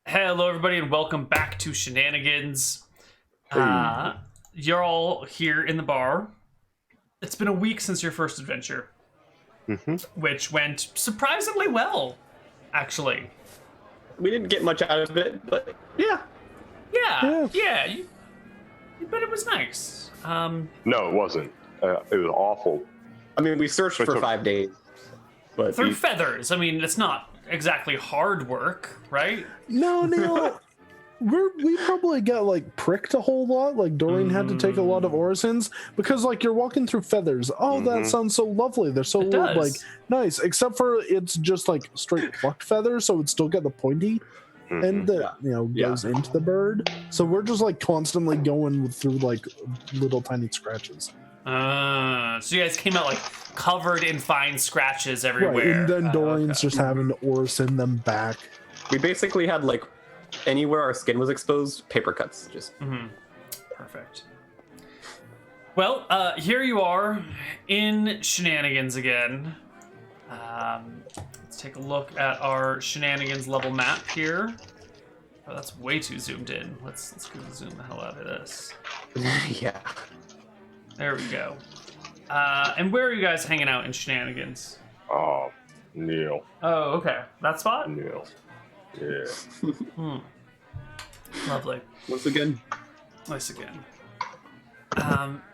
Hello, everybody, and welcome back to Shenanigans. Hey. You're all here in the bar. It's been a week since your first adventure, which went surprisingly well, actually. We didn't get much out of it, but yeah. Yeah, you bet it was nice. No, it wasn't. It was awful. I mean, we searched for 5 days, but Through feathers. I mean, it's not exactly hard work, right? No, Neal, we probably got like pricked a whole lot. Like Dorian had to take a lot of orisons because like you're walking through feathers. Oh, that sounds so lovely. They're so It does. like nice, except for it's just like straight plucked feathers, so it's still got the pointy end that goes into the bird. So we're just like constantly going through like little tiny scratches. So you guys came out like covered in fine scratches everywhere. Right, and then Dorian's just having to orison them back. we basically had like anywhere our skin was exposed, paper cuts. Just Perfect. Well, here you are in Shenanigans again. Let's take a look at our Shenanigans level map here. Oh, that's way too zoomed in. Let's go zoom the hell out of this. yeah. There we go. And where are you guys hanging out in Shenanigans? Oh, Neal. Oh, okay. That spot? Neal. Yeah. Lovely. Once again, Nice again.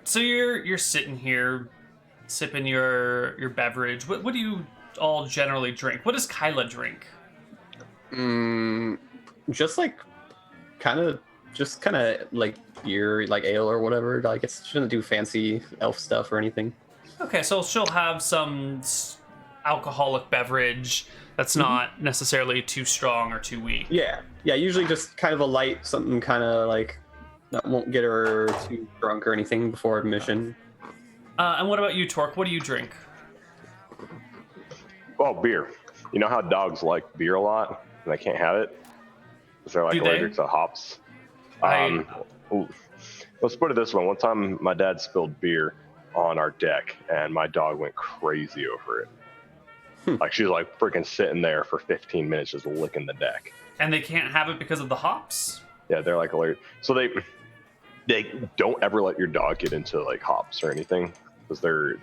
So you're sitting here, sipping your beverage. What do you all generally drink? What does Kyla drink? just like kind of like beer, like ale or whatever. Like it shouldn't do fancy elf stuff or anything. Okay, so she'll have some alcoholic beverage that's not necessarily too strong or too weak. Yeah. Usually just kind of a light, something kind of like that won't get her too drunk or anything before admission. And what about you, Torque? What do you drink? Oh, beer. You know how dogs like beer a lot and they can't have it? Because they're like Do they? allergic to hops. Ooh. Let's put it this way. One time my dad spilled beer on our deck and my dog went crazy over it. Like she was like freaking sitting there for 15 minutes just licking the deck. And they can't have it because of the hops? Yeah, they're like allergic. So they don't ever let your dog get into like hops or anything because their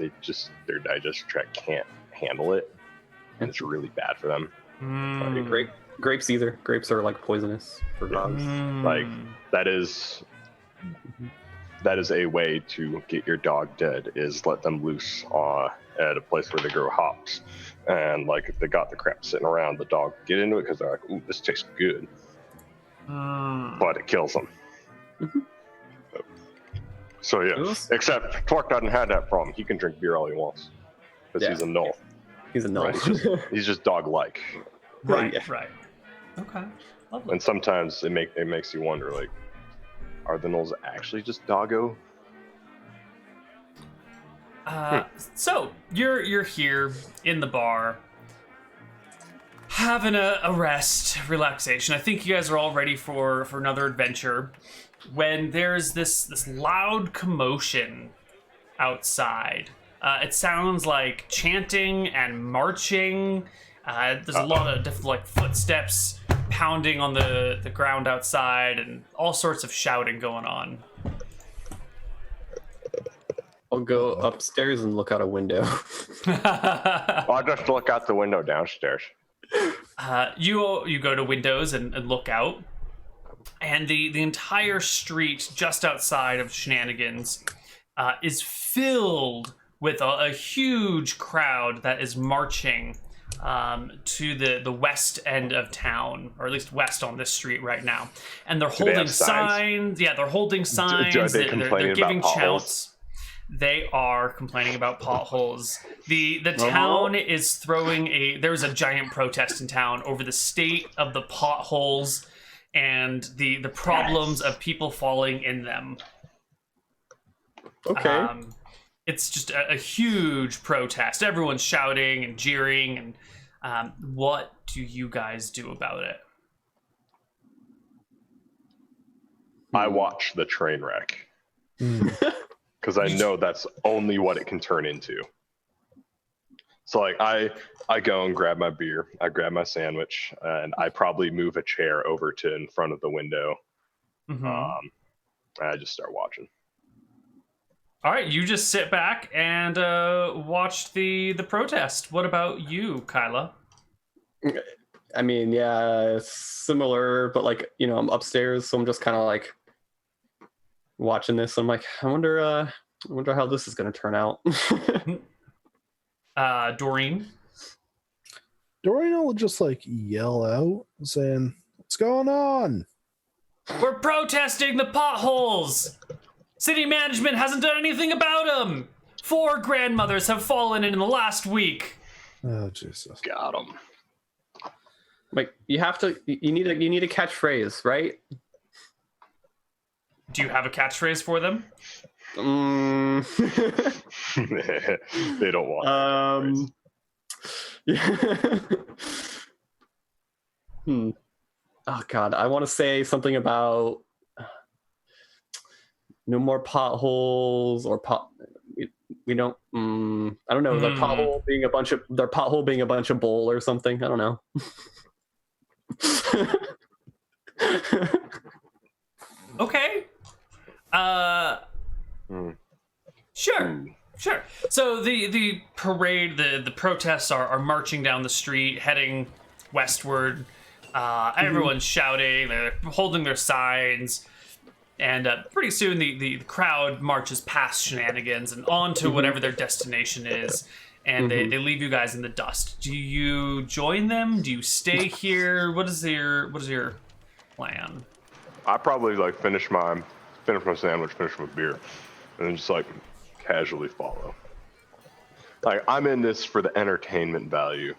digestive tract can't handle it, and it's really bad for them. Grapes either. Grapes are like poisonous for dogs. Like that is a way to get your dog dead is let them loose at a place where they grow hops, and like if they got the crap sitting around, the dog get into it because they're like, ooh, this tastes good, but it kills them. So yeah, except Torque doesn't have that problem. He can drink beer all he wants because he's a null. He's a null. Right? He's just dog-like. Right. Okay. Lovely. And sometimes it makes you wonder, like, are the nulls actually just doggo? So you're here in the bar, having a rest, relaxation. I think you guys are all ready for another adventure. When there's this loud commotion outside, it sounds like chanting and marching. There's a lot of different like footsteps pounding on the ground outside, and all sorts of shouting going on. I'll go upstairs and look out a window. I'll just look out the window downstairs. You go to windows and look out, and the entire street just outside of Shenanigans is filled with a huge crowd that is marching to the west end of town, or at least west on this street right now. And they're holding signs. Yeah, they're holding signs. Are they they're giving about chants. They are complaining about potholes. The town is throwing there's a giant protest in town over the state of the potholes and the problems of people falling in them. Okay. It's just a huge protest. Everyone's shouting and jeering, and what do you guys do about it? I watch the train wreck. Because I know that's only what it can turn into. So like I go and grab my beer, I grab my sandwich, and I probably move a chair over to in front of the window. Mm-hmm. And I just start watching. All right, you just sit back and watch the protest. What about you, Kyla? I mean, yeah, it's similar, but like, I'm upstairs, so I'm just kind of like watching this. I'm like, I wonder how this is gonna turn out. Doreen. Doreen will just like yell out, saying, "What's going on?" We're protesting the potholes. City management hasn't done anything about them. 4 grandmothers have fallen in the last week. Oh Jesus! Got him. Like, you need a catchphrase, right? Do you have a catchphrase for them? They don't want. Yeah. Oh God, I want to say something about no more potholes or we don't. I don't know. Their pothole being a bunch of bull or something. I don't know. Okay. Sure. So the parade, the protests are marching down the street, heading westward. Everyone's shouting, they're holding their signs, and pretty soon the crowd marches past Shenanigans and on to whatever their destination is, and they leave you guys in the dust. Do you join them? Do you stay here? What is your plan? I probably like finish my sandwich, finish my beer, and then just like casually follow. Like, I'm in this for the entertainment value,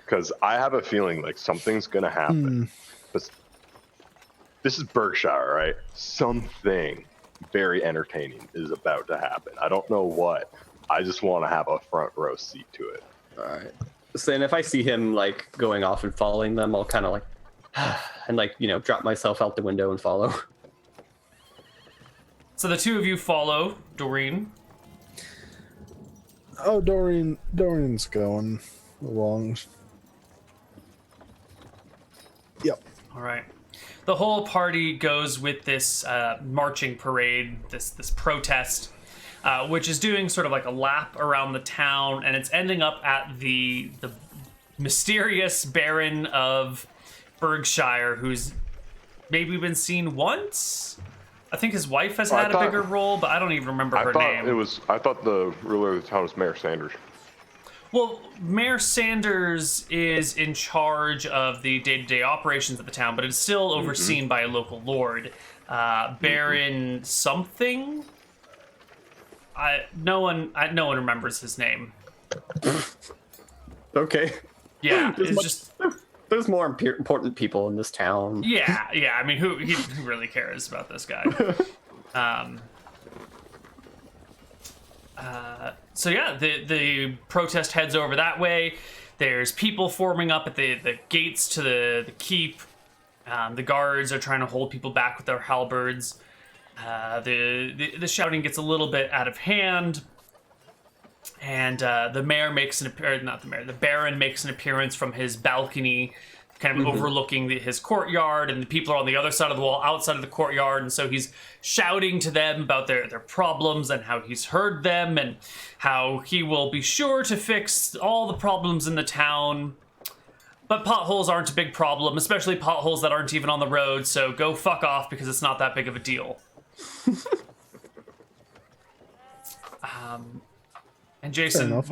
because I have a feeling like something's gonna happen. But this is Berkshire, right? Something very entertaining is about to happen. I don't know what. I just want to have a front row seat to it. All right. So, and if I see him like going off and following them, I'll kind of like and like drop myself out the window and follow. So the two of you follow Doreen. Oh, Doreen's going along. Yep. All right. The whole party goes with this marching parade, this protest, which is doing sort of like a lap around the town, and it's ending up at the mysterious Baron of Berkshire, who's maybe been seen once. I think his wife has had a bigger role, but I don't even remember her name. I thought the ruler of the town was Mayor Sanders. Well, Mayor Sanders is in charge of the day-to-day operations of the town, but it's still overseen by a local lord, Baron something. No one remembers his name. Okay. Yeah, it's just there's more important people in this town. Yeah. I mean, who really cares about this guy? So yeah, the protest heads over that way. There's people forming up at the gates to the keep. The guards are trying to hold people back with their halberds. The shouting gets a little bit out of hand, and the Baron makes an appearance from his balcony, kind of overlooking his courtyard, and the people are on the other side of the wall, outside of the courtyard, and so he's shouting to them about their problems and how he's heard them and how he will be sure to fix all the problems in the town. But potholes aren't a big problem, especially potholes that aren't even on the road, so go fuck off because it's not that big of a deal. And Jason,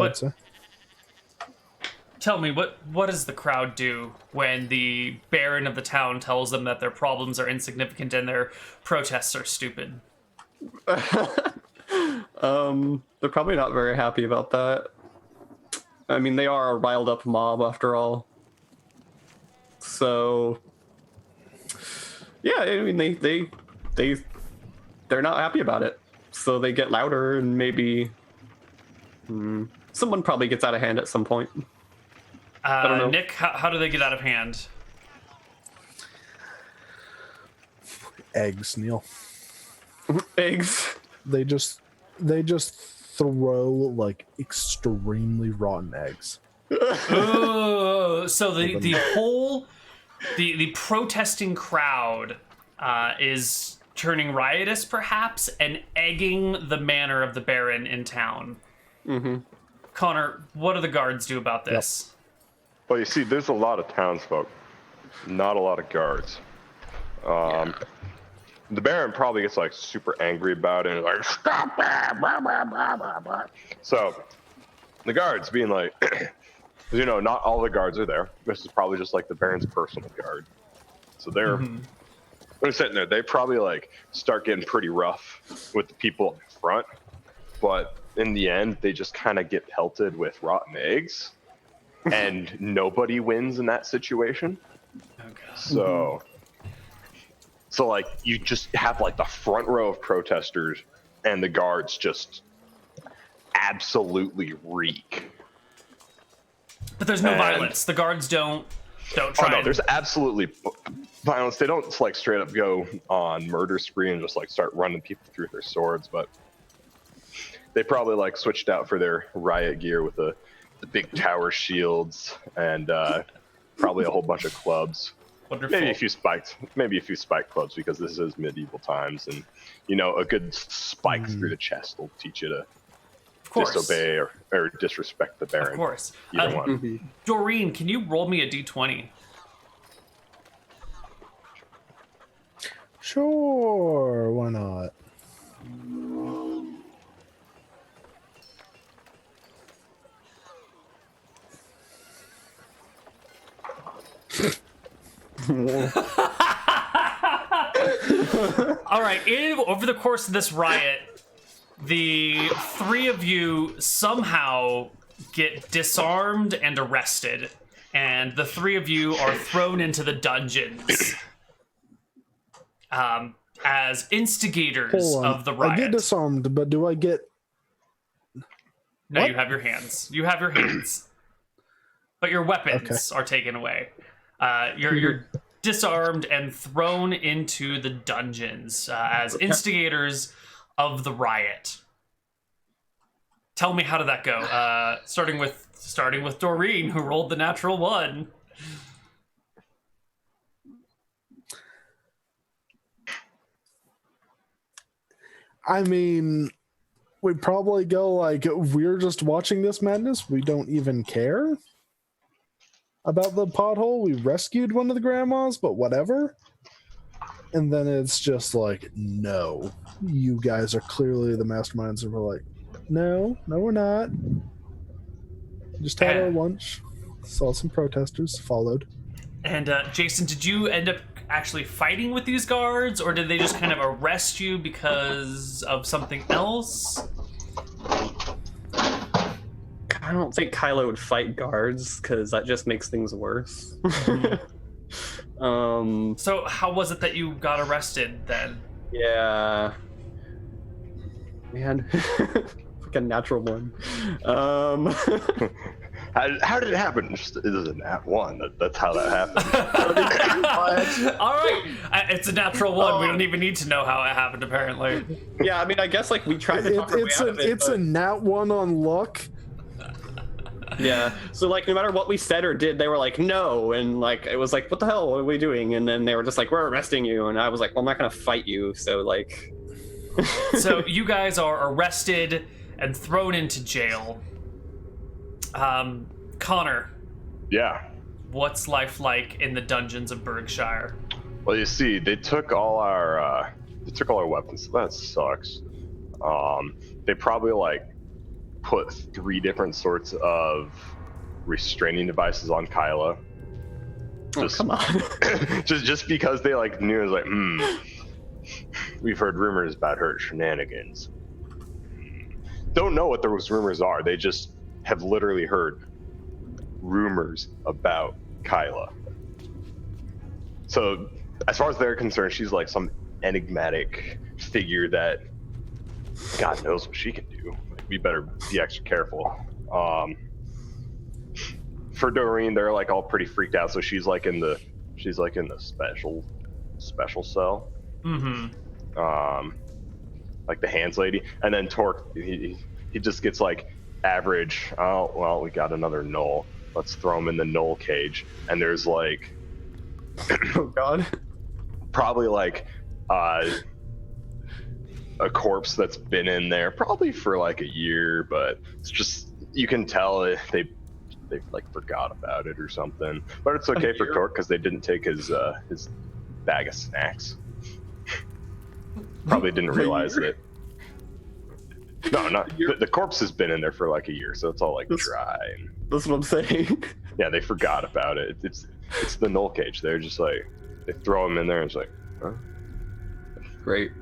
tell me, what does the crowd do when the Baron of the town tells them that their problems are insignificant and their protests are stupid? They're probably not very happy about that. I mean, they are a riled up mob after all. So, yeah, I mean, they're not happy about it. So they get louder, and maybe someone probably gets out of hand at some point. I don't know. Nick, how do they get out of hand? Eggs, Neal. Eggs. They just throw like extremely rotten eggs. Oh, so the whole the protesting crowd is turning riotous, perhaps, and egging the manor of the Baron in town. Mm-hmm. Connar, what do the guards do about this? Well, you see, there's a lot of townsfolk, not a lot of guards. The Baron probably gets like super angry about it and like, stop that, blah, blah, blah, blah, blah. So the guards being like, you know, not all the guards are there. This is probably just like the Baron's personal guard. So they're sitting there. They probably like start getting pretty rough with the people in front, but in the end, they just kind of get pelted with rotten eggs, and nobody wins in that situation. Oh, God. So like you just have like the front row of protesters and the guards just absolutely reek. But there's no violence. The guards don't try. Oh no, there's absolutely violence. They don't like straight up go on murder spree and just like start running people through their swords, but they probably like switched out for their riot gear with the big tower shields and probably a whole bunch of clubs. Wonderful. Maybe a few spike clubs because this is medieval times, and you know a good spike through the chest will teach you to disobey or disrespect the Baron. Of course. Either one. Doreen, can you roll me a d20? Sure, why not? All right, over the course of this riot, the three of you somehow get disarmed and arrested, and the three of you are thrown into the dungeons as instigators of the riot. I get disarmed, but do I get... No, What? you have your hands. You have your hands. But your weapons are taken away. You're disarmed and thrown into the dungeons as instigators of the riot. Tell me, how did that go? Starting with Doreen, who rolled the natural 1. I mean, we probably go like, we're just watching this madness. We don't even care about the pothole. We rescued one of the grandmas, but whatever. And then it's just like, no, you guys are clearly the masterminds. And we're like, no, we're not. Just had our lunch, saw some protesters, followed. And Jason, did you end up actually fighting with these guards, or did they just kind of arrest you because of something else? I don't think Kylo would fight guards because that just makes things worse. So how was it that you got arrested then? Yeah. Man. Like a natural 1. How did it happen? It is a nat 1. That's how that happened. All right, it's a natural 1. We don't even need to know how it happened, apparently. Yeah, I mean, I guess like we tried to talk our way out of it. It's a nat 1 on luck. Yeah. So like no matter what we said or did, they were like, no. And like it was like, what the hell? What are we doing? And then they were just like, we're arresting you. And I was like, well, I'm not gonna fight you. So like So you guys are arrested and thrown into jail. Connar. Yeah. What's life like in the dungeons of Berkshire? Well, you see, they took all our weapons. So that sucks. They probably like put 3 different sorts of restraining devices on Kyla. come on. just because they like knew it was like, we've heard rumors about her at Shenanigans. Don't know what those rumors are. They just have literally heard rumors about Kyla. So as far as they're concerned, she's like some enigmatic figure that God knows what she can do. We better be extra careful. For Doreen, they're like all pretty freaked out, so she's like in the special cell. Mm-hmm. Like the hands lady, and then Torque, he just gets like average. Oh well, we got another knoll. Let's throw him in the knoll cage. And there's like, Oh God. probably like a corpse that's been in there probably for like a year, but it's just, you can tell they like forgot about it or something. But it's okay for Torque because they didn't take his bag of snacks. Probably didn't realize it. No, not the corpse has been in there for like a year, so it's all like dry. That's what I'm saying. Yeah, they forgot about it. It's the knoll cage. They're just like, they throw him in there and it's like, huh? Great.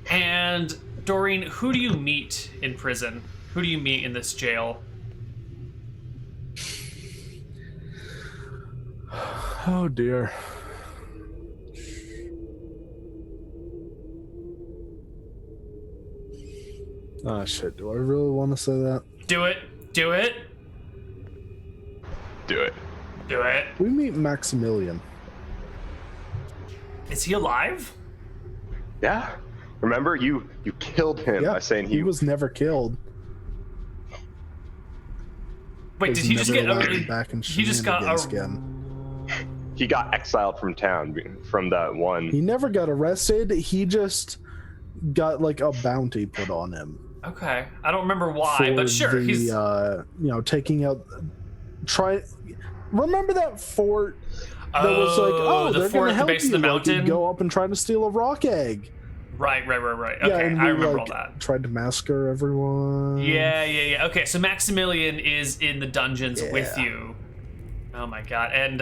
And Doreen, who do you meet in prison? Who do you meet in this jail? Oh dear. Oh shit, do I really want to say that? Do it. Do it. Do it. Do it. We meet Maximilian. Is he alive? Yeah. Remember, you killed him by saying he was never killed. Wait, did he just get back in he just got He got exiled from town from that one. He never got arrested. He just got like a bounty put on him. Okay, I don't remember why, but sure, he's taking out. Remember that fort that was like, they're going to help base you. Of the mountain? Like, go up and try to steal a rock egg. Right. Okay, Yeah, and I remember all that. Tried to massacre everyone. Yeah. Okay, so Maximilian is in the dungeons with you. Oh my god, and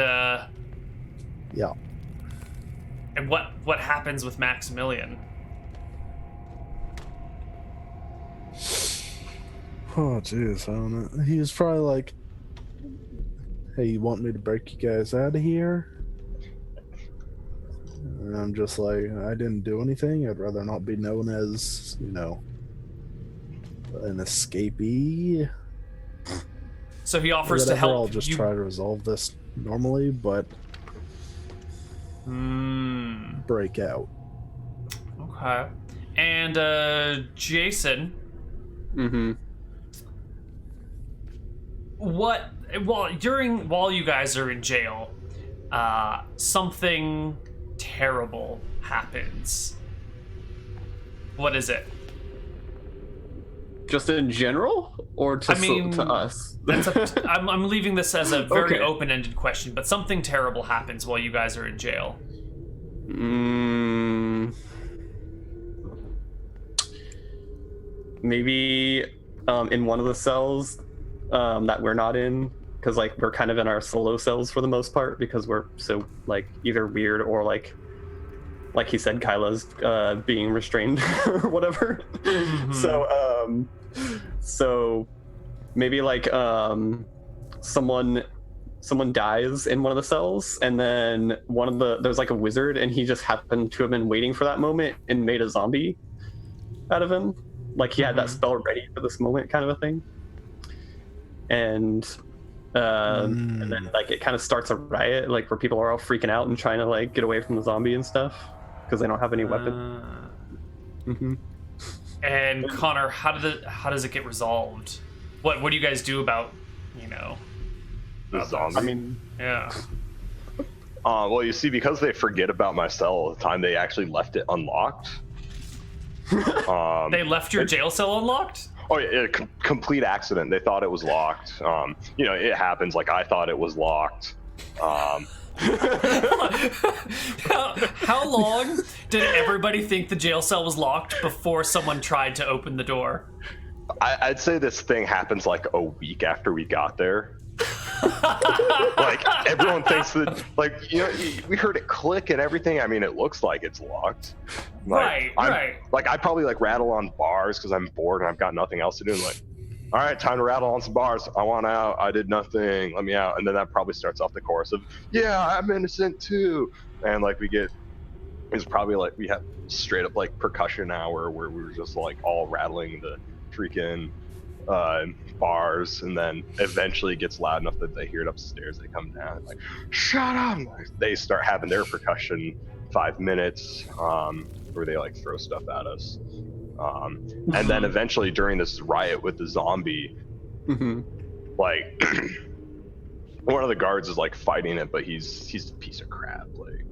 yeah. And what happens with Maximilian? Oh jeez, I don't know. He was probably like, "Hey, you want me to break you guys out of here?" And I'm just like, I didn't do anything. I'd rather not be known as, an escapee. So he offers to help. I'll just try to resolve this normally, but break out. Okay. And Jason. Mm-hmm. While you guys are in jail, something terrible happens. What is it? Just in general, or to us? I'm leaving this as a very open-ended question, but something terrible happens while you guys are in jail. Maybe in one of the cells that we're not in, because like we're kind of in our solo cells for the most part, because we're so like either weird or like he said, Kyla's being restrained or whatever. Mm-hmm. So maybe like someone dies in one of the cells, and then there's like a wizard, and he just happened to have been waiting for that moment and made a zombie out of him. Like he had that spell ready for this moment, kind of a thing. And then like it kind of starts a riot, like where people are all freaking out and trying to like get away from the zombie and stuff because they don't have any weapon. And Connar, how does it get resolved? What do you guys do about the zombie? I mean, yeah. Well, you see, because they forget about my cell all the time, they actually left it unlocked. They left your jail cell unlocked? Oh yeah, complete accident. They thought it was locked. It happens. Like I thought it was locked. How long did everybody think the jail cell was locked before someone tried to open the door? I'd say this thing happens like a week after we got there. Like everyone thinks that, like, we heard it click and everything. I mean, it looks like it's locked. Like, right. Like I probably like rattle on bars because I'm bored and I've got nothing else to do. And like, all right, time to rattle on some bars. I want out. I did nothing. Let me out. And then that probably starts off the chorus of, yeah, I'm innocent too. And like it's probably like we have straight up like percussion hour where we were just like all rattling the freaking bars, and then eventually it gets loud enough that they hear it upstairs. They come down like, shut up. They start having their percussion 5 minutes where they like throw stuff at us. And then eventually during this riot with the zombie, like one of the guards is like fighting it, but he's a piece of crap. Like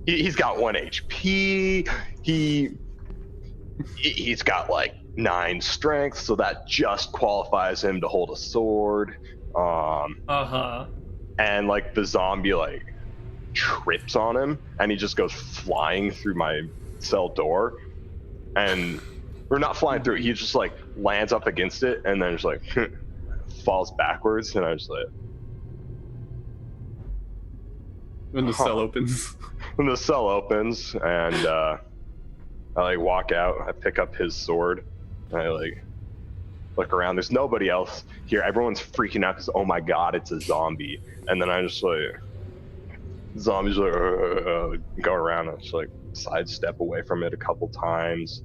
he's got 1 HP. He's got like 9 strength, so that just qualifies him to hold a sword. And like the zombie like trips on him, and he just goes flying through my cell door, and we're not flying through it. He just like lands up against it, and then just like falls backwards, and I just like. When the cell opens. When the cell opens, and I like walk out. I pick up his sword, and I like look around. There's nobody else here. Everyone's freaking out because oh my god, it's a zombie. And then I just like zombies like go around. I just like sidestep away from it a couple times,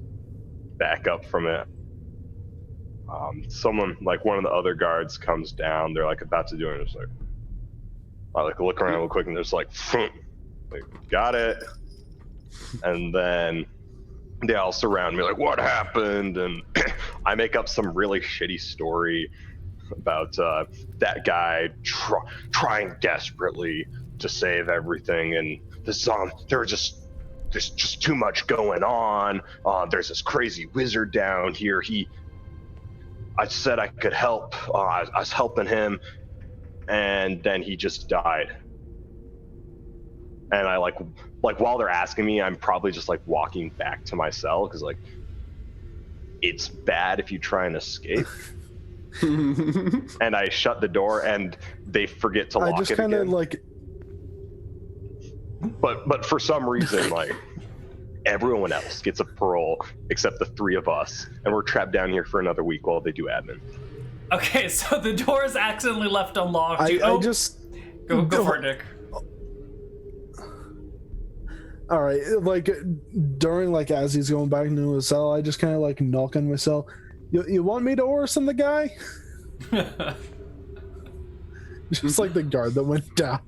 back up from it. Someone like one of the other guards comes down. They're like about to do it. And it's like I like look around real quick, and there's like got it. And then they all surround me like, what happened? And I make up some really shitty story about that guy trying desperately to save everything, and there's just too much going on. There's this crazy wizard down here. I said I could help. I was helping him, and then he just died. And I like while they're asking me, I'm probably just like walking back to my cell because like it's bad if you try and escape. And I shut the door, and they forget to lock it again. I just kind of like. But for some reason, like everyone else gets a parole except the 3 of us, and we're trapped down here for another week while they do admin. Okay, so the door is accidentally left unlocked. I just go for it, Nick. All right, like during like as he's going back into his cell, I just kind of like knock on my cell. You want me to orison the guy? Just like the guard that went down.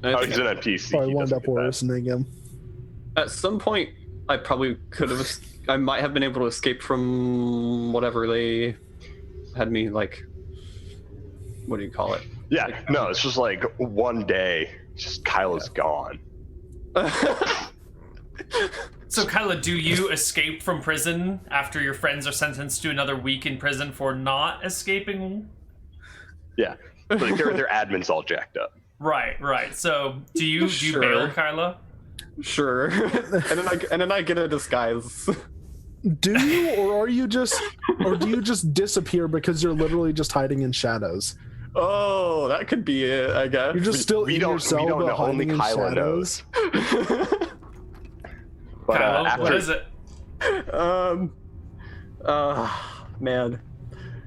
Oh, he's an NPC. So I wound up orisoning him. At some point, I probably could have. I might have been able to escape from whatever they had me like. What do you call it? Yeah, like, no, it's just like one day, just Kyla's gone. So Kyla, do you escape from prison after your friends are sentenced to another week in prison for not escaping? Yeah, like their admin's all jacked up. Right. So do you bail, Kyla? Sure. and then I get a disguise. Do you, or do you just disappear because you're literally just hiding in shadows? Oh, that could be it, I guess. You're just still in your cell, but hiding in shadows. But Kyla, what is it? Man.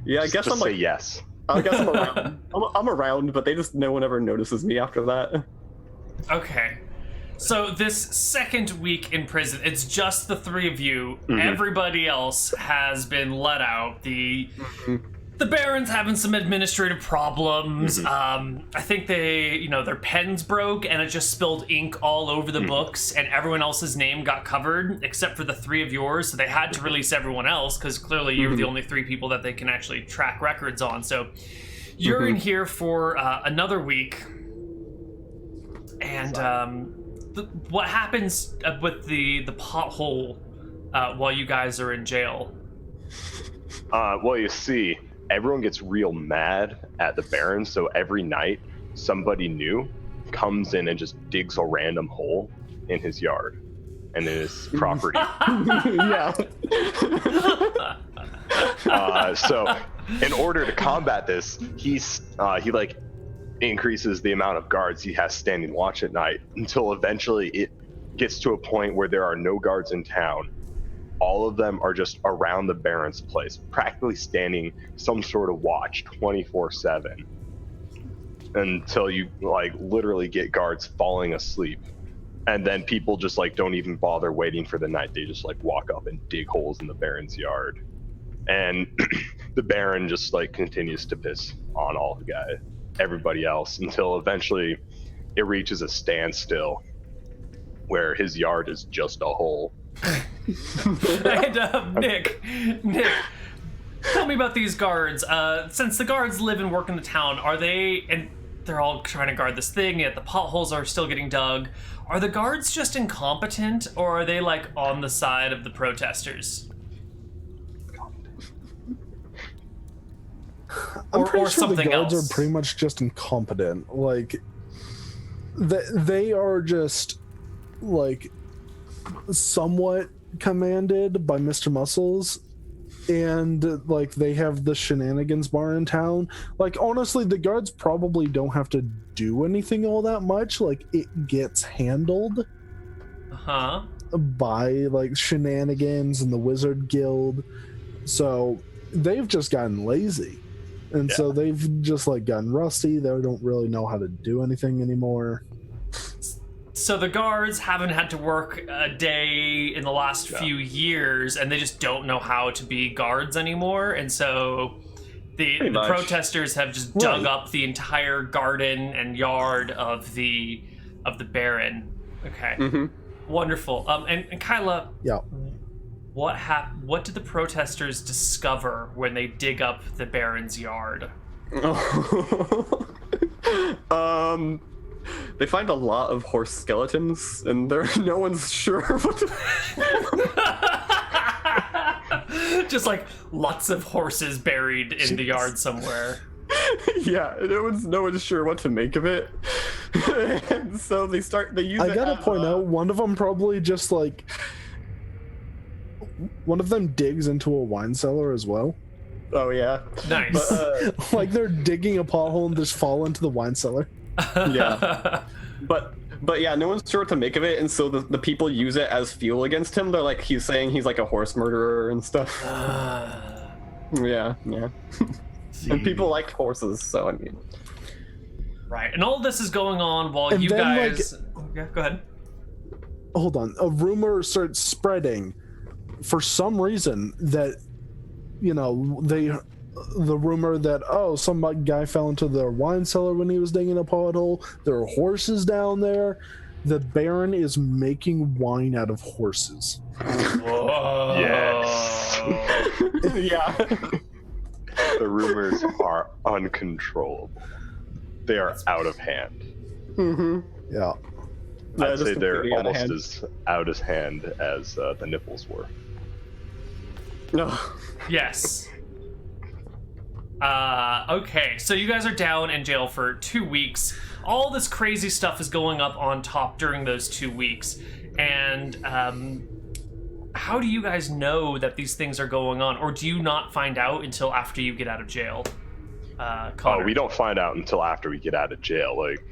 Yeah, I guess just I'm like say yes. I guess I'm around. I'm around, but no one ever notices me after that. Okay. So this second week in prison, it's just the 3 of you. Mm-hmm. Everybody else has been let out. The Baron's having some administrative problems. Mm-hmm. I think their pens broke, and it just spilled ink all over the books, and everyone else's name got covered except for the 3 of yours. So they had to release everyone else because clearly you're the only 3 people that they can actually track records on. So you're in here for another week, and what happens with the pothole while you guys are in jail? Well, you see, everyone gets real mad at the Baron, so every night somebody new comes in and just digs a random hole in his yard and in his property. Yeah. So in order to combat this, he like increases the amount of guards he has standing watch at night until eventually it gets to a point where there are no guards in town. All of them are just around the Baron's place, practically standing some sort of watch 24/7 until you like literally get guards falling asleep. And then people just like don't even bother waiting for the night. They just like walk up and dig holes in the Baron's yard. And the Baron just like continues to piss on all the guys, everybody else, until eventually it reaches a standstill where his yard is just a hole. And Nick, tell me about these guards. Since the guards live and work in the town, are they, and they're all trying to guard this thing, yet the potholes are still getting dug. Are the guards just incompetent, or are they like on the side of the protesters? I'm pretty or sure the something guards else. are pretty much just incompetent. Like, they are just, like, somewhat commanded by Mr. Muscles, and, like, they have the Shenanigans bar in town. Like, honestly, the guards probably don't have to do anything all that much. Like, it gets handled by, like, Shenanigans and the Wizard Guild. So they've just gotten lazy. And so they've just, like, gotten rusty. They don't really know how to do anything anymore. So the guards haven't had to work a day in the last few years, and they just don't know how to be guards anymore. And so the protesters have just dug up the entire garden and yard of the Baron. Okay, wonderful. And Kyla, what did the protesters discover when they dig up the Baron's yard? They find a lot of horse skeletons, and no one's sure what to... Just like lots of horses buried in the yard somewhere. Yeah, no one's sure what to make of it. And so they use I gotta point out, one of them probably just, like... One of them digs into a wine cellar as well. Oh, yeah. Nice. But, like they're digging a pothole and just fall into the wine cellar. Yeah. But yeah, no one's sure what to make of it, and so the people use it as fuel against him. They're like, he's saying he's like a horse murderer and stuff. Yeah. And people like horses, so I mean. Right, and all this is going on while And you then, guys... Yeah, go ahead. Hold on. A rumor starts spreading for some reason that, you know, the rumor that, some guy fell into their wine cellar when he was digging a pothole. There are horses down there. The Baron is making wine out of horses. Whoa. Yes. Yeah. The rumors are uncontrollable. They are out of hand. Yeah. I'd say they're completely out of almost hand. as out of hand as the nipples were. No. Yes. Okay, so you guys are down in jail for 2 weeks. All this crazy stuff is going up on top during those 2 weeks. And how do you guys know that these things are going on? Or do you not find out until after you get out of jail? Connar? Oh, we don't find out until after we get out of jail. Like,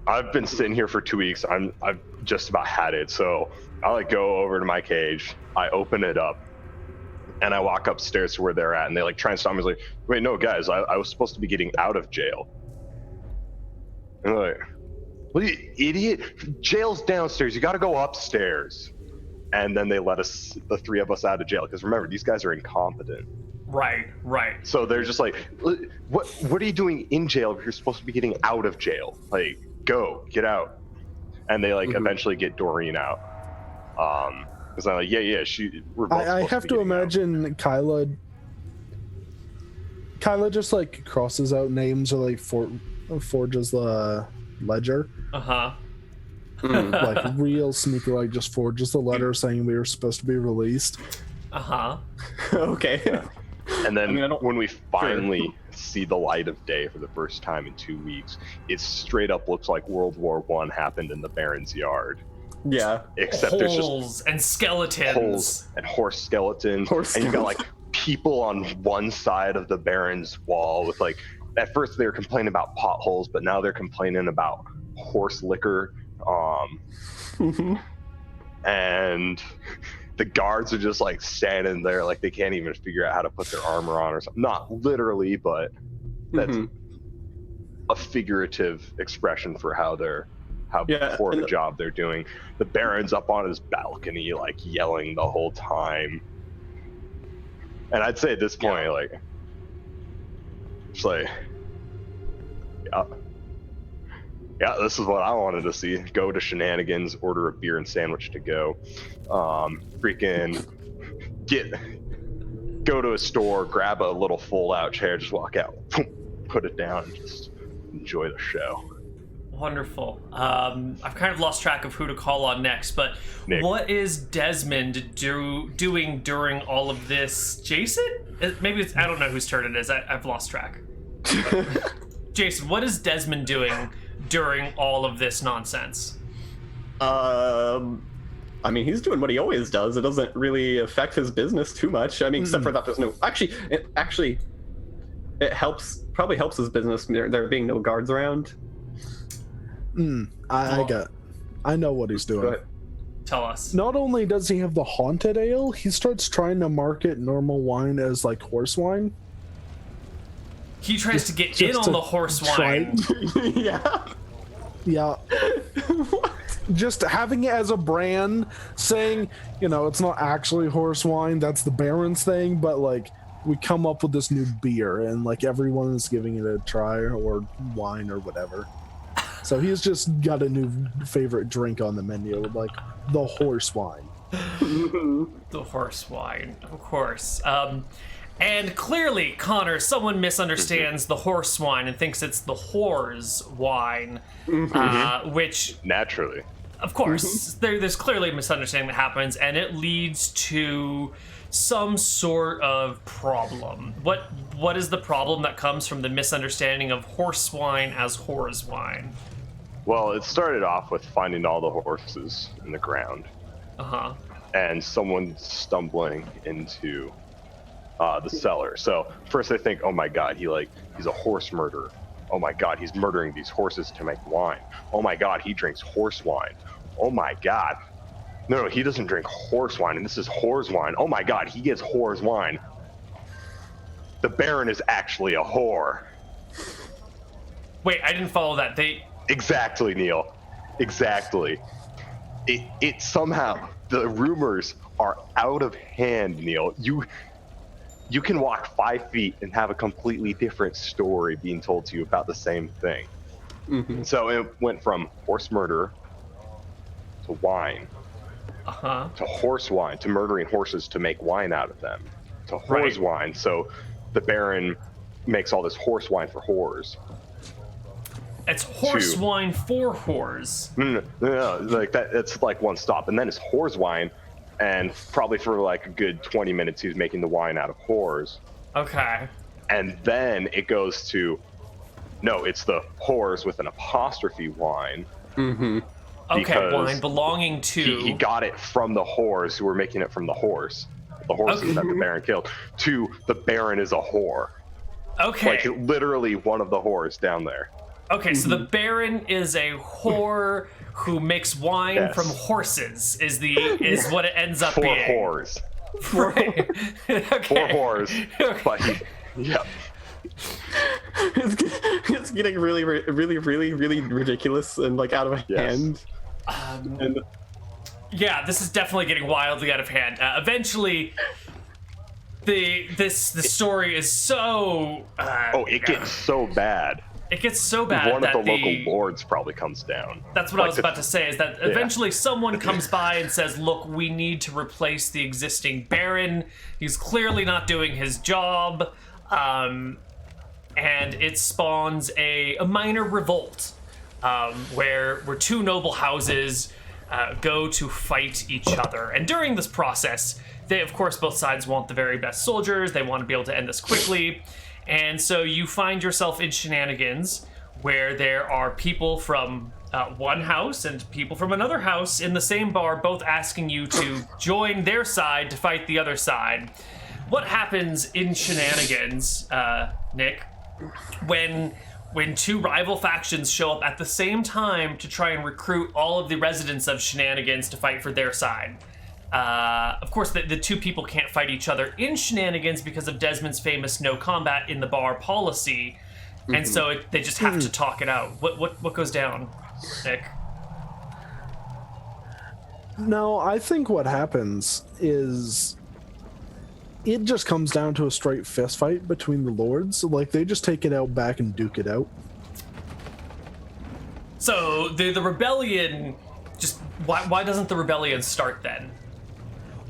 I've been sitting here for 2 weeks. I've just about had it. So I like go over to my cage. I open it up. And I walk upstairs to where they're at, and they like try and stop me. I was like, wait, no, guys, I was supposed to be getting out of jail. And they're like, what are you, idiot? Jail's downstairs. You got to go upstairs. And then they let us, the three of us, out of jail. Because remember, these guys are incompetent. Right. So they're just like, what are you doing in jail if you're supposed to be getting out of jail? Like, get out. And they like eventually get Doreen out. Because I'm like, yeah, we're both I supposed have be to getting out. imagine Kyla just like crosses out names or like forges the ledger. Like real sneaky, like just forges the letter saying we were supposed to be released. Okay. And then I mean, when we finally see the light of day for the first time in 2 weeks, it straight up looks like World War I happened in the Baron's yard. Yeah. Except there's just Holes and skeletons. holes and horse skeletons. And you got like people on one side of the Baron's wall with like, at first they were complaining about potholes, but now they're complaining about horse liquor. And the guards are just like standing there like they can't even figure out how to put their armor on or something. Not literally, but that's a figurative expression for how poor of a job they're doing. The Baron's up on his balcony like yelling the whole time. And I'd say at this point, like, it's like, Yeah, this is what I wanted to see. Go to Shenanigans, order a beer and sandwich to go. Freaking go to a store, grab a little fold-out chair, just walk out, put it down, and just enjoy the show. Wonderful. I've kind of lost track of who to call on next, but Nick. What is Desmond doing during all of this? Jason? Maybe it's, I don't know whose turn it is. I've lost track. Jason, what is Desmond doing during all of this nonsense? I mean, he's doing what he always does. It doesn't really affect his business too much. I mean, except for that there's no... Actually, it probably helps his business there being no guards around. I know what he's doing. Tell us. Not only does he have the haunted ale, he starts trying to market normal wine as like horse wine. He tries to get in on the horse wine. Yeah. Just having it as a brand, saying, it's not actually horse wine, that's the Baron's thing, but like we come up with this new beer and like everyone is giving it a try, or wine or whatever. So he's just got a new favorite drink on the menu, like the horse wine. The horse wine, of course. And clearly, Connar, someone misunderstands the horse wine and thinks it's the whore's wine, which... Naturally. Of course, there's clearly a misunderstanding that happens, and it leads to some sort of problem. What is the problem that comes from the misunderstanding of horse wine as whore's wine? Well, it started off with finding all the horses in the ground. And someone stumbling into... the cellar. So first they think, oh my god, he's a horse murderer. Oh my god, he's murdering these horses to make wine. Oh my god, he drinks horse wine. Oh my god. No, he doesn't drink horse wine, and this is whore's wine. Oh my god, he gets whore's wine. The Baron is actually a whore. Wait, I didn't follow that. Exactly, Neal. Exactly. It somehow, the rumors are out of hand, Neal. You can walk 5 feet and have a completely different story being told to you about the same thing. So it went from horse murder to wine, to horse wine, to murdering horses to make wine out of them, to whore's wine. So the Baron makes all this horse wine for whores. It's horse wine for whores. No, like that. It's like one stop, and then it's whore's wine. And probably for like a good 20 minutes, he was making the wine out of whores. Okay. And then it goes to, no, it's the whores with an apostrophe wine. Okay, wine belonging to... He got it from the whores who were making it from the horse. The horses that the Baron killed. To the Baron is a whore. Okay. Like literally one of the whores down there. Okay, so the Baron is a whore who makes wine from horses. Is what it ends up being. For whores. Right. Okay. For whores. Okay. But It's getting really ridiculous and like out of hand. Yeah, this is definitely getting wildly out of hand. Eventually, the story is so. It gets so bad. It gets so bad One that of the local lords probably comes down. That's what I was about to say, is that eventually someone comes by and says, look, we need to replace the existing Baron. He's clearly not doing his job. And it spawns a minor revolt where two noble houses go to fight each other. And during this process, they, of course, both sides want the very best soldiers. They want to be able to end this quickly. And so you find yourself in Shenanigans, where there are people from one house and people from another house in the same bar, both asking you to join their side to fight the other side. What happens in Shenanigans, Nick, when two rival factions show up at the same time to try and recruit all of the residents of Shenanigans to fight for their side? Of course, the two people can't fight each other in Shenanigans because of Desmond's famous no combat in the bar policy, and so they just have to talk it out. What goes down, Nick? No, I think what happens is it just comes down to a straight fist fight between the lords. Like, they just take it out back and duke it out. So the rebellion, just why doesn't the rebellion start then?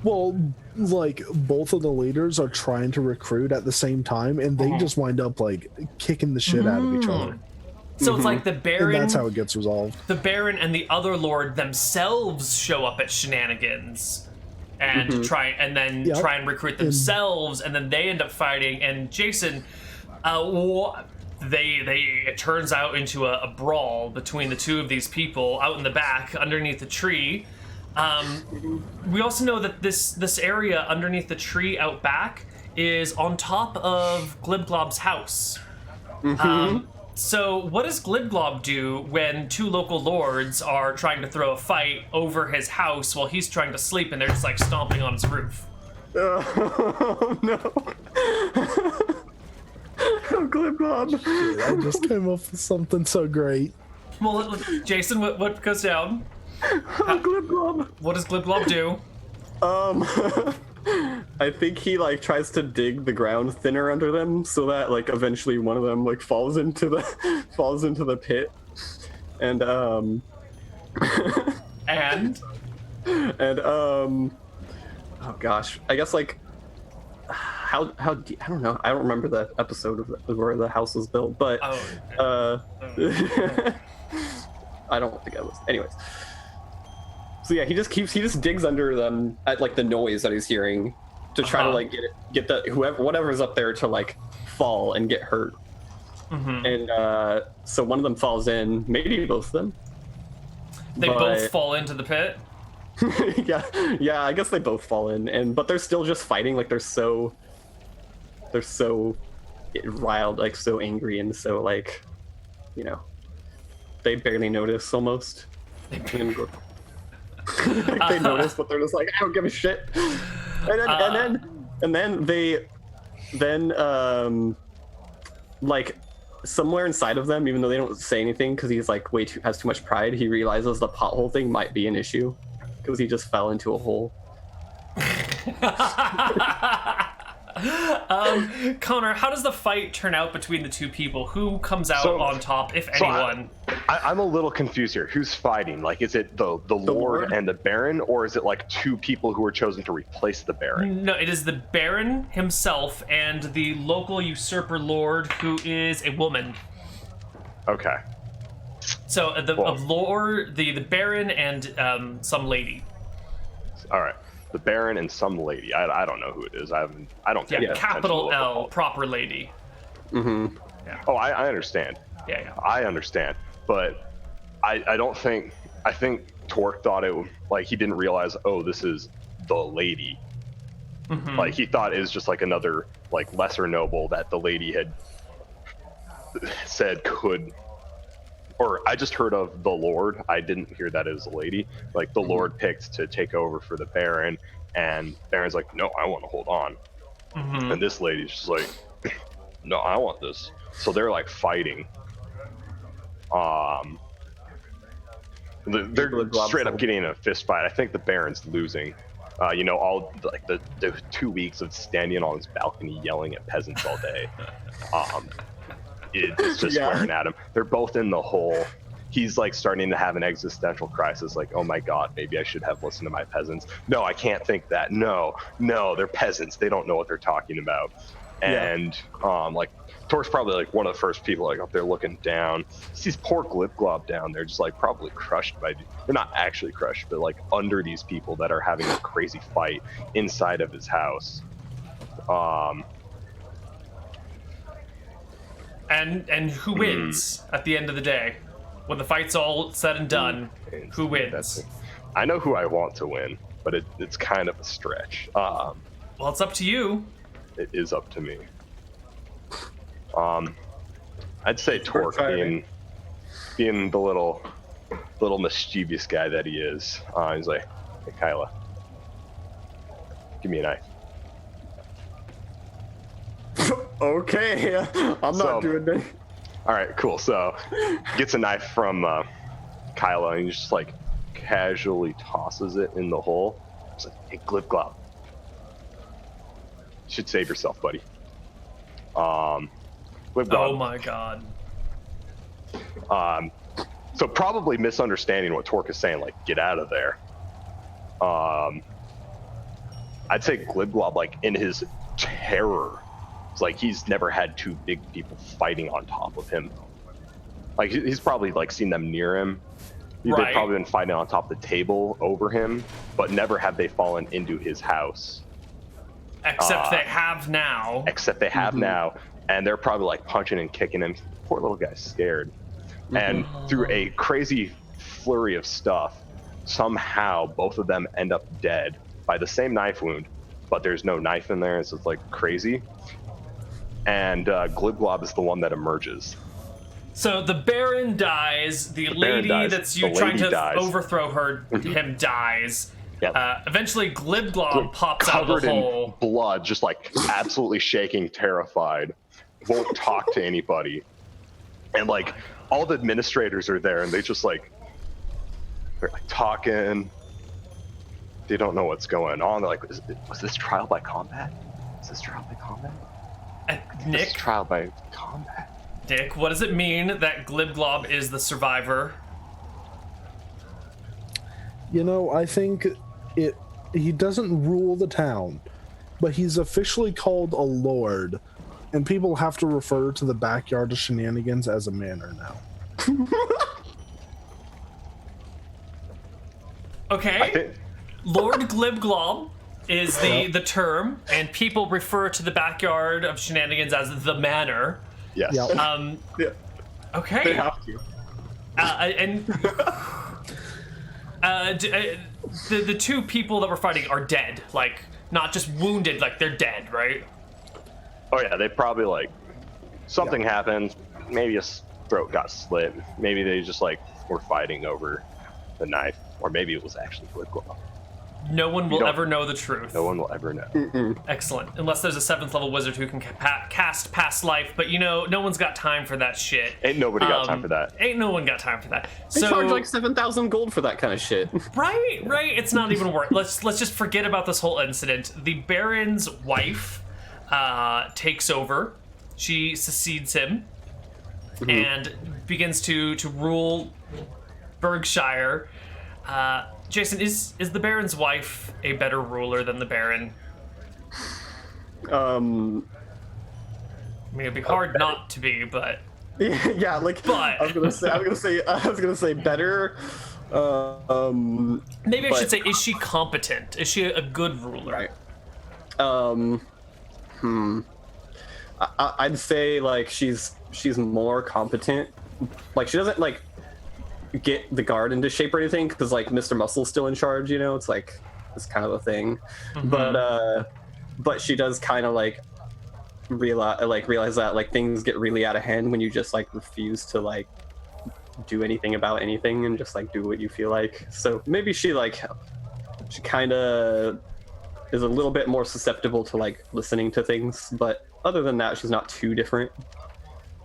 Well, like both of the leaders are trying to recruit at the same time, and they just wind up like kicking the shit out of each other. So it's like the Baron. And that's how it gets resolved. The Baron and the other Lord themselves show up at Shenanigans and try and recruit themselves, and then they end up fighting. And Jason, it turns out into a brawl between the two of these people out in the back underneath the tree. We also know that this area underneath the tree out back is on top of Glibglob's house. So what does Glibglob do when two local lords are trying to throw a fight over his house while he's trying to sleep and they're just like stomping on his roof? Oh, no. Oh, Glibglob. Dude, I just came up with something so great. Well, Jason, what goes down? Oh, Glibglob. What does Glibglob do? I think he like tries to dig the ground thinner under them so that like eventually one of them like falls into the pit, and oh gosh, I guess like how I don't know, I don't remember the episode of where the house was built, but I don't think I was. Anyways. So yeah, he just digs under them at like the noise that he's hearing to try to like get whatever's up there to like fall and get hurt. And so one of them falls in, maybe both of them. They both fall into the pit. yeah, I guess they both fall in, but they're still just fighting. Like they're so riled, like so angry, and so like, you know, they barely notice almost. They notice, but they're just like, I don't give a shit. And then like somewhere inside of them, even though they don't say anything because he's like has too much pride, he realizes the pothole thing might be an issue because he just fell into a hole. Connar, how does the fight turn out between the two people? Who comes out on top, if anyone? I'm a little confused here. Who's fighting? Like, is it the Lord and the Baron, or is it like two people who were chosen to replace the Baron? No, it is the Baron himself and the local usurper Lord, who is a woman. Okay. So the Baron and some lady. All right. The Baron and some lady. I don't know who it is. I don't. Yeah, capital L, proper lady. Yeah. Oh, I understand. Yeah. I understand, but I don't think. I think Torque thought it like he didn't realize. Oh, this is the lady. Like he thought it was just like another like lesser noble that the lady had said could. Or I just heard of the Lord. I didn't hear that it was a lady. Like the Lord picked to take over for the Baron, and Baron's like, no, I want to hold on. And this lady's just like, no, I want this. So they're like fighting. They're straight up getting in a fist fight. I think the Baron's losing. You know, all like the 2 weeks of standing on his balcony yelling at peasants all day. It's just wearing at him. They're both in the hole. He's like starting to have an existential crisis. Like, oh my God, maybe I should have listened to my peasants. No, I can't think that. No, they're peasants. They don't know what they're talking about. And like Torque's probably like one of the first people like up there looking down. Sees poor Glibglob down there, just like probably crushed by. They're not actually crushed, but like under these people that are having a crazy fight inside of his house. And who wins at the end of the day? When the fight's all said and done, who wins? I know who I want to win, but it's kind of a stretch. Well, it's up to you. It is up to me. I'd say Torque being the little mischievous guy that he is. He's like, hey, Kyla, give me a knife. Okay, I'm not doing that. All right, cool. So gets a knife from Kyla and he just like casually tosses it in the hole. It's like, hey, Glibglob, you should save yourself, buddy. Glibglob, oh my God. So probably misunderstanding what Torque is saying, like, get out of there. I'd say Glibglob, like, in his terror, it's like he's never had two big people fighting on top of him. Like, he's probably, like, seen them near him. They've probably been fighting on top of the table over him, but never have they fallen into his house. Except they have now. Except they have now, and they're probably, like, punching and kicking him. Poor little guy's scared. And through a crazy flurry of stuff, somehow both of them end up dead by the same knife wound, but there's no knife in there, so it's like crazy. And Glibglob is the one that emerges. So the Baron dies, the lady that's you trying to overthrow him dies. Yep. Eventually Glibglob pops out of the hole. Covered in blood, just like absolutely shaking, terrified. Won't talk to anybody. And like all the administrators are there and they're like talking. They don't know what's going on. They're like, was this trial by combat? Is this trial by combat? Nick? This trial by combat. Dick, what does it mean that Glibglob is the survivor? You know, I think he doesn't rule the town, but he's officially called a lord, and people have to refer to the backyard of Shenanigans as a manor now. Okay. Lord Glibglob is the term, and people refer to the backyard of Shenanigans as the manor. Yes. Yeah. Okay. They have to. The two people that were fighting are dead, like not just wounded, like they're dead, right? Oh yeah, they probably like something happened. Maybe a throat got slit. Maybe they just like were fighting over the knife, or maybe it was actually Glibglob. No one will ever know the truth. No one will ever know. Excellent. Unless there's a 7th level wizard who can cast past life, but you know, no one's got time for that shit. Ain't nobody got time for that. Ain't no one got time for that. They charge like 7,000 gold for that kind of shit. Right. It's not even worth. Let's just forget about this whole incident. The Baron's wife takes over. She succeeds him and begins to rule Berkshire. Jason, is the Baron's wife a better ruler than the Baron? I mean, it'd be hard not to be, but yeah, like but I was gonna say better. Maybe I should say, is she competent? Is she a good ruler? Right. I'd say like she's more competent. Like she doesn't like get the guard into shape or anything because like Mr. Muscle's still in charge, you know. It's like it's kind of a thing. But she does kind of like realize that like things get really out of hand when you just like refuse to like do anything about anything and just like do what you feel like. So maybe she kind of is a little bit more susceptible to like listening to things, but other than that she's not too different.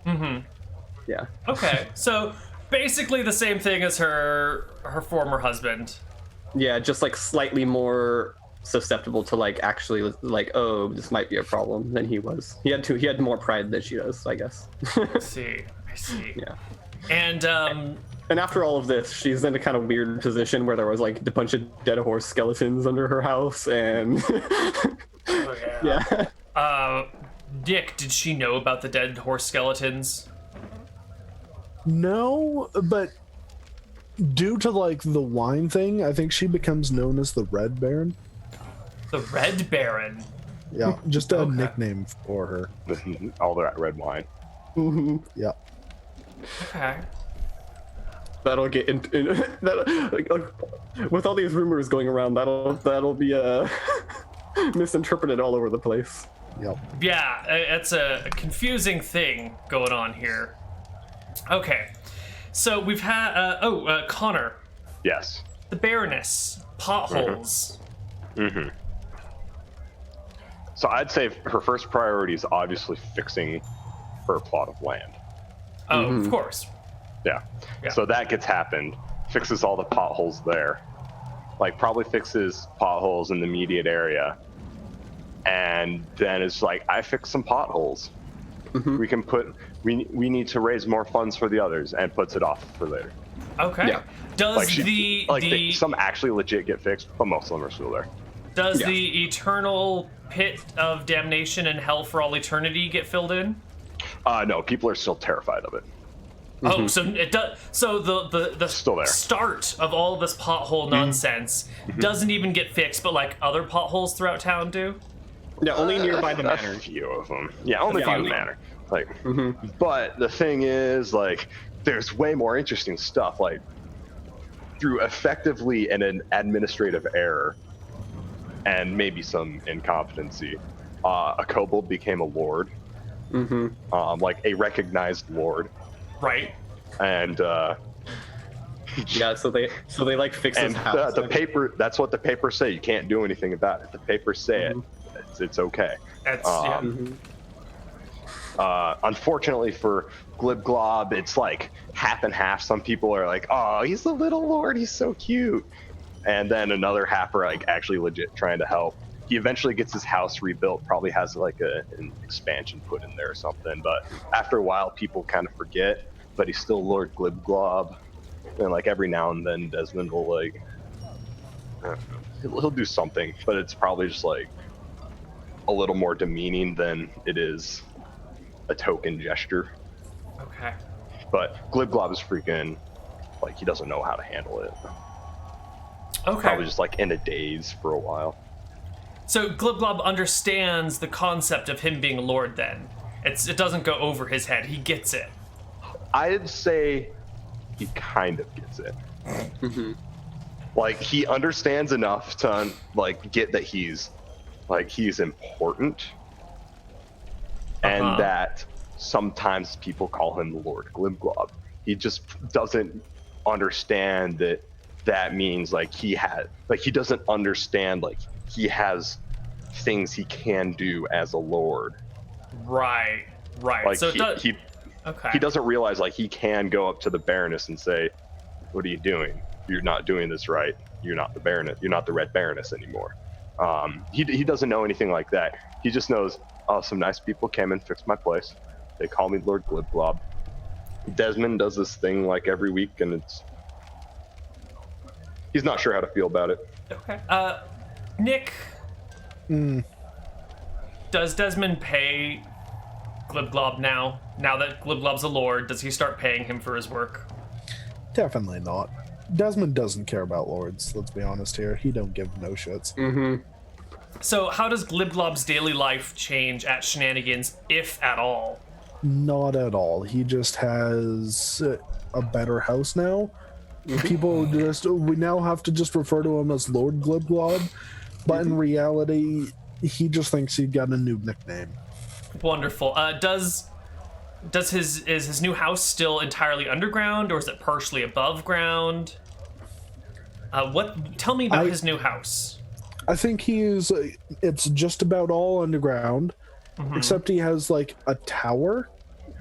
Yeah. Okay, so basically the same thing as her former husband. Yeah, just like slightly more susceptible to like actually like, oh, this might be a problem than he was. He had more pride than she does, I guess. I see. Yeah. And after all of this, she's in a kind of weird position where there was like a bunch of dead horse skeletons under her house, and yeah. Dick, did she know about the dead horse skeletons? No, but due to like the wine thing, I think she becomes known as the Red Baron. The Red Baron? Yeah, just a nickname for her. All that red wine. Yeah. Okay. That'll get with all these rumors going around. That'll be misinterpreted all over the place. Yep. Yeah, it's a confusing thing going on here. Okay, so we've had Connar. Yes. The Baroness. Potholes. So I'd say her first priority is obviously fixing her plot of land. Oh, of course. Yeah. So that gets happened. Fixes all the potholes there. Like probably fixes potholes in the immediate area. And then it's like, I fixed some potholes. We can we need to raise more funds for the others, and puts it off for later. Okay. Yeah. Does Like some actually legit get fixed, but most of them are still there. Does Yeah. the eternal pit of damnation and hell for all eternity get filled in? No, people are still terrified of it. Oh, so it does. So the Still there. start of all of this pothole nonsense doesn't even get fixed, but like other potholes throughout town do. Yeah, only nearby the A manor. few of them. Yeah, only Yeah, by the only- manor. Like, but the thing is, like, there's way more interesting stuff. Like, through effectively an administrative error and maybe some incompetency, a kobold became a lord, like a recognized lord, Right. and Yeah, so they like fix his and house. the paper. That's what the papers say. You can't do anything about it. The papers say it. It's okay. That's Unfortunately for Glibglob, it's like half and half. Some people are like, "Oh, he's the little lord. He's so cute," and then another half are like actually legit trying to help. He eventually gets his house rebuilt. Probably has like an expansion put in there or something. But after a while, people kind of forget. But he's still Lord Glibglob, and like every now and then, Desmond will like he'll do something, but it's probably just like a little more demeaning than it is a token gesture. okay. But Glibglob is freaking, like, he doesn't know how to handle it. Okay. Probably just like in a daze for a while. So Glibglob understands the concept of him being a lord. Then it doesn't go over his head. He gets it. I'd say he kind of gets it. Like, he understands enough to like get that he's important, and that sometimes people call him Lord Glibglob. He just doesn't understand that means like he doesn't understand like he has things he can do as a lord. Right. Like So he doesn't realize like he can go up to the Baroness and say, "What are you doing? You're not doing this right. You're not the Baroness. You're not the Red Baroness anymore." He doesn't know anything like that. He just knows, oh, some nice people came and fixed my place. They call me Lord Glibglob. Desmond does this thing like every week, and he's not sure how to feel about it. Okay. Nick. Does Desmond pay Glibglob now? Now that Glibglob's a lord, does he start paying him for his work? Definitely not. Desmond doesn't care about lords, let's be honest here. He don't give no shits. So how does Glibglob's daily life change at Shenanigans, if at all? Not at all. He just has a better house now. People we now have to just refer to him as Lord Glibglob, but in reality, he just thinks he got a new nickname. Wonderful. Is his new house still entirely underground, or is it partially above ground? Tell me about his new house. I think it's just about all underground, except he has like a tower,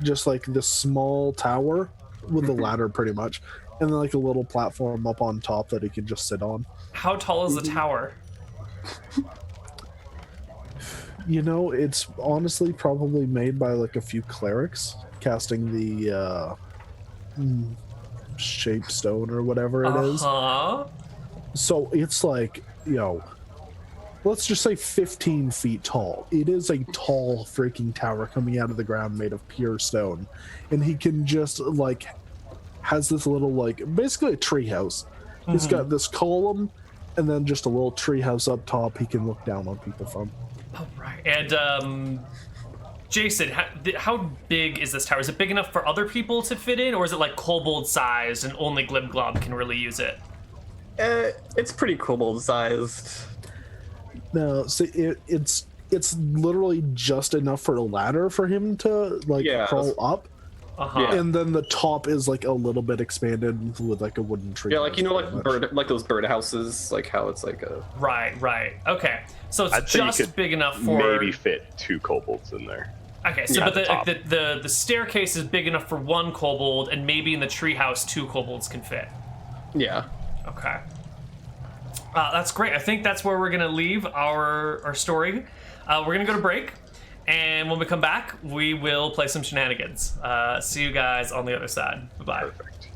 just like this small tower with a ladder pretty much, and then like a little platform up on top that he can just sit on. How tall is the tower? You know, it's honestly probably made by like a few clerics casting the shape stone or whatever it is. So it's like, let's just say 15 feet tall. It is a tall freaking tower coming out of the ground made of pure stone. And he can just like has this little like basically a tree house. He's got this column and then just a little tree house up top he can look down on people from. Oh, right. And Jason, how big is this tower? Is it big enough for other people to fit in, or is it like kobold sized and only Glibglob can really use it? It's pretty kobold sized. No, so it's literally just enough for a ladder for him to like crawl up. And then the top is like a little bit expanded with like a wooden tree. Yeah, like like those bird houses, like how it's like a Right. Okay, so it's I'd say you just could big enough for maybe fit 2 kobolds in there. Okay, so at but the the staircase is big enough for 1 kobold, and maybe in the treehouse 2 kobolds can fit. Yeah. Okay. That's great. I think that's where we're gonna leave our story. We're gonna go to break, and when we come back, we will play some shenanigans. See you guys on the other side. Bye-bye. Perfect.